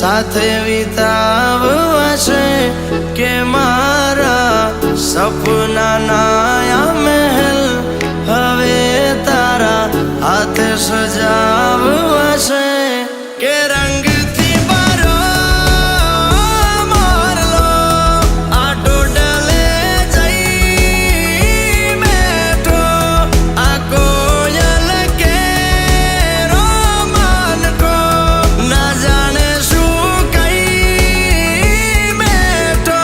સાથે વિતાવશે કે મારા સપનાના આ મહેલ હવે તારા હાથે સજાવશે કે રંગથી ભરો મોરલો આ ટોડલે જઈ બેઠો આ કોયલ કેરો માનકો ના જાણે શું કઈ બેઠો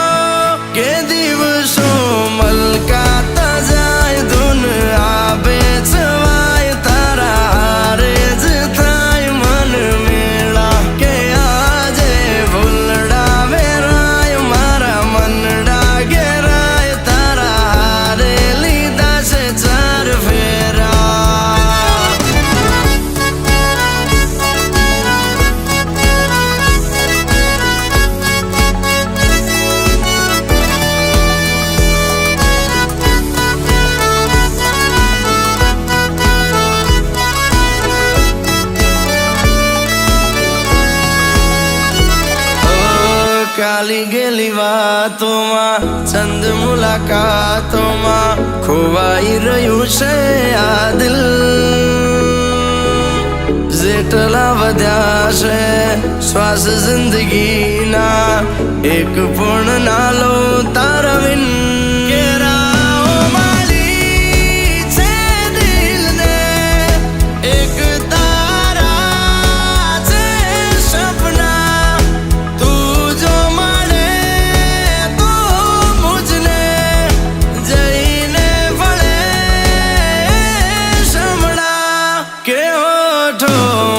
કે દિવસો મલકાતા જાય ધૂન આવે છવાય તારા હારે જ થાય મન મેળા કે આજે ભૂલડા વેરાય મારા મનડા ઘેરાય તારા હારે લીધા છે ચાર ફેરા કાલી ગેલી વાતોમાં ચંદ મુલાકાતોમાં ખોવાઈ રહ્યું છે આ દિલ જેટલા વધ્યા છે શ્વાસ જિંદગીના એક પણ ના લો તારા વિન કેરાઓ માલી છે દિલને એક તારા છે સપના તું જો મળે તો મુજને જઈને ભળે સમણા કે ઓઠો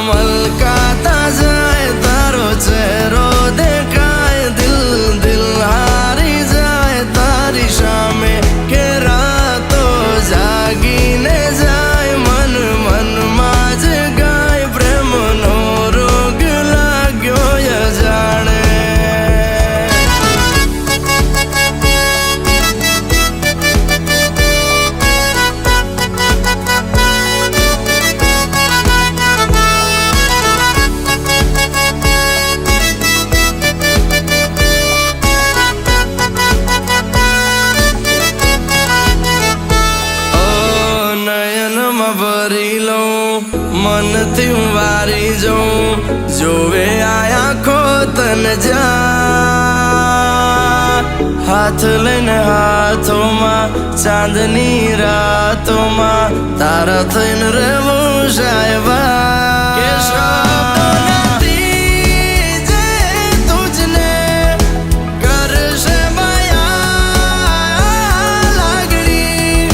મલકાતા જાય તારો ચહેરો દેખાય દિલ દિલ હારી જાય તારી સામે કે રાતો જાગીને જાય મન મનમાં જ ગાય પ્રેમનો રોગ લાગ્યો જાણે નયનમાં ભરી લઉં મનથી હું વારી જાઉં જોવે આયા ખો તને જા હાથ લઈને હાથોમાં ચાંદની રાતોમાં તારા થઈને રહેવું સાહેબા કે શબ્દો નથી જે તુજને કરશે માયા લાગણી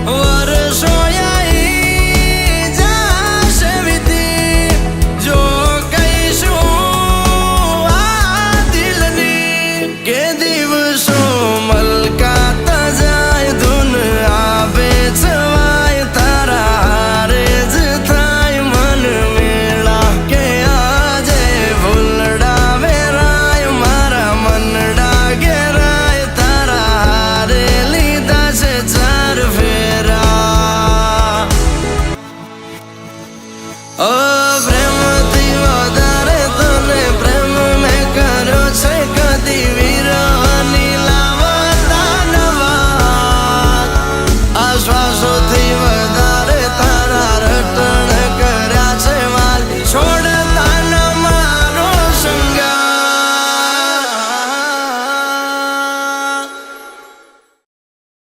વર્ષો આઈ જાશે વીતી જો કહીશું આ દિલની કે દિવસો મલકાતા જાય ધૂન આવે છવાય તારા હારે જ થાય મન મેળા કે આજે ભૂલડા વેરાય મારા મનડા ઘેરાય તારા હારે લીધા છે ચાર ફેરા